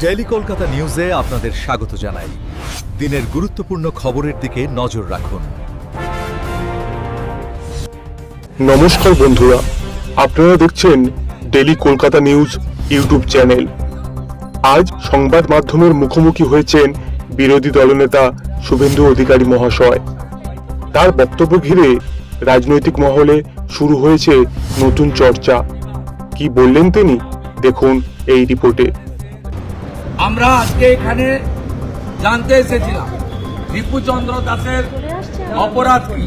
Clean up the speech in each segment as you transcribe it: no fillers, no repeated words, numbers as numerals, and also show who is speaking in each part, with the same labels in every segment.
Speaker 1: Daily Kolkata নিউজে আপনাদের স্বাগত জানাই। দিনের গুরুত্বপূর্ণ খবরের দিকে নজর রাখুন।
Speaker 2: নমস্কার বন্ধুরা, আপনারা দেখছেন daily Kolkata news YouTube channel. আজ সংবাদ মাধ্যমের মুখোমুখি হয়েছেন বিরোধী দলনেতা শুভেন্দু অধিকারী মহাশয়। তার বক্তব্য ঘিরে রাজনৈতিক মহলে শুরু হয়েছে নতুন চর্চা। কি বললেন তিনি, দেখুন এই রিপোর্টে।
Speaker 3: আমরা আজকে এখানে জানতে এসেছিলাম দীপুচন্দ্র দাসের অপরাধ কি।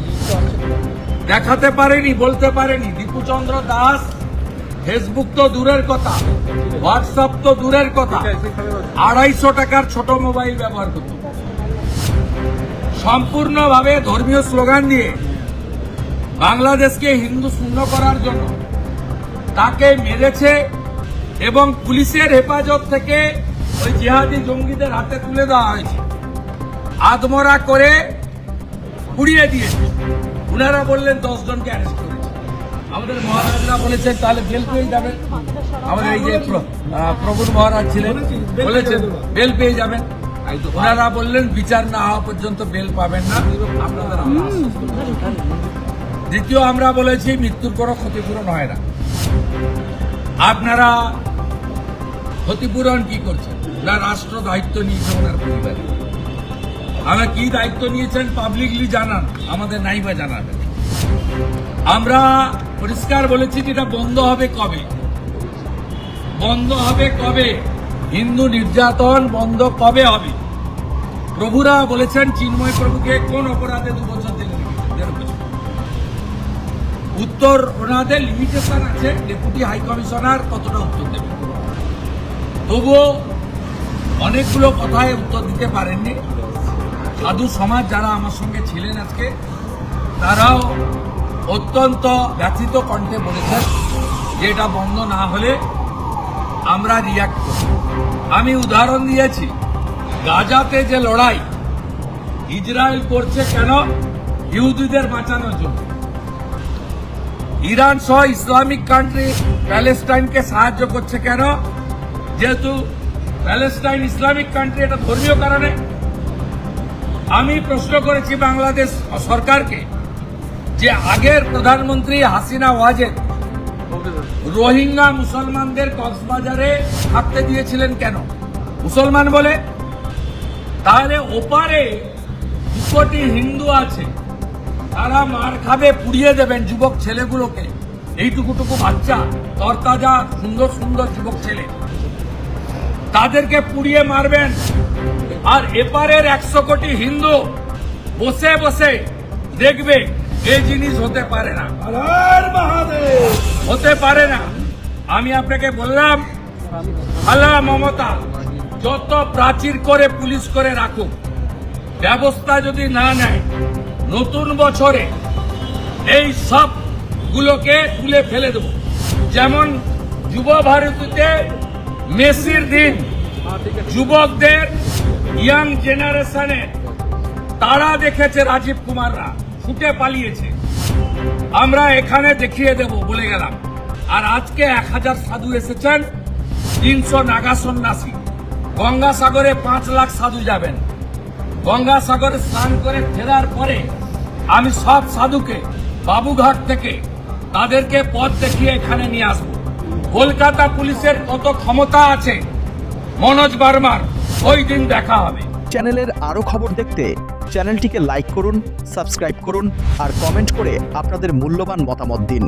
Speaker 3: দেখাতে পারেনি, বলতে পারেনি। দীপুচন্দ্র দাস ফেসবুক তো দূরের কথা, হোয়াটসঅ্যাপ তো দূরের কথা, 250 টাকার ছোট মোবাইল ব্যবহার করত। সম্পূর্ণভাবে ধর্মীয় স্লোগান দিয়ে বাংলাদেশকে হিন্দু শূন্য করার জন্য তাকে মেরেছে এবং পুলিশের হেফাজত থেকে ওই জিহাদি জঙ্গিদের হাতে তুলে দেওয়া হয়েছে, আদমরা করে পুড়িয়ে দিয়েছে। উনারা বললেন 10 জনকে অ্যারেস্ট করেছে। আমাদের মহারাজরা বলেছেন তাহলে বেল পেয়ে যাবেন। আমাদের এই যে প্রবুর মহারাজ ছিলেন বলেছেন বেল পেয়ে যাবেন। ওনারা বললেন বিচার না হওয়া পর্যন্ত বেল পাবেন না, আপনাদের। দ্বিতীয়, আমরা বলেছি মৃত্যুর কোনো ক্ষতিপূরণ হয় না। আপনারা ক্ষতিপূরণ কি করছেন? না, রাষ্ট্র দায়িত্ব নিয়েছে ওনার পরিবারে। আমরা কি দায়িত্ব নিয়েছেন পাবলিকলি জানান, আমাদের নাইবা জানাবেন। আমরা পরিষ্কার বলেছি যেটা বন্ধ হবে কবে, বন্ধ হবে কবে, হিন্দু নির্যাতন বন্ধ কবে হবে। প্রভুরা বলেছেন চিন্ময় প্রভুকে কোন অপরাধে 2 বছর জেলে রেখেছেন। উত্তর ওনাদের লিমিটেশন আছে, ডেপুটি হাই কমিশনার কতটা উত্তর দেবে। তবুও অনেকগুলো কথায় উত্তর দিতে পারেননি। সাধু সমাজ যারা আমার সঙ্গে ছিলেন আজকে, তারাও অত্যন্ত ব্যথিত কণ্ঠে বলেছেন যে এটা বন্ধ না হলে আমরা রিয়াক্ট করব। আমি উদাহরণ দিয়েছি, গাজাতে যে লড়াই ইসরায়েল করছে কেন? ইহুদিদের বাঁচানোর জন্য। ইরান সহ ইসলামিক কান্ট্রি প্যালেস্টাইনকে সাহায্য করছে কেন? যেহেতু প্যালেস্টাইন ইসলামিক কান্ট্রি, এটা ধর্মীয় কারণে। আমি প্রশ্ন করেছি বাংলাদেশ সরকারকে যে আগের প্রধানমন্ত্রী হাসিনা ওয়াজেদ রোহিঙ্গা মুসলমানদের কক্সবাজারে থাকতে দিয়েছিলেন কেন? মুসলমান বলে। তাহলে ওপারে 2 কোটি হিন্দু আছে, তারা মার খাবে, পুড়িয়ে দেবেন যুবক ছেলেগুলোকে। এইটুকুটুকু বাচ্চা, তরতাজা সুন্দর সুন্দর যুবক ছেলে, তাদেরকে পুড়িয়ে মারবেন। আর এপারের 100 কোটি হিন্দু বসে বসে দেখবে। এই জিনিস হতে পারে না, হতে পারে না। আমি আপনাকে বললাম, খালা মমতা যত প্রাচীর করে পুলিশ করে রাখুক, ব্যবস্থা যদি না নেয়, নতুন বছরে এই সব গুলোকে তুলে ফেলে দেব। যেমন যুব ভারতীতে মেসির দিন যুবকদের, ইয়াং জেনারেশনের তারা দেখেছে, রাজীব কুমাররা ছুটে পালিয়েছে। আমরা এখানে দেখিয়ে দেব বলে গেলাম। আর আজকে 1000 সাধু এসেছেন, 300 নাগা সন্ন্যাসী। গঙ্গাসাগরে 5 লাখ সাধু যাবেন। গঙ্গাসাগরে স্নান করে ফেরার পরে আমি সব সাধুকে বাবুঘাট থেকে তাদেরকে পথ দেখিয়ে এখানে নিয়ে আসবো। কলকাতা পুলিশের কত ক্ষমতা আছে মনোজ বার্মার, ওই দিন দেখা হবে।
Speaker 4: চ্যানেলের আরো খবর দেখতে চ্যানেলটিকে লাইক করুন, সাবস্ক্রাইব করুন আর কমেন্ট করে আপনাদের মূল্যবান মতামত দিন।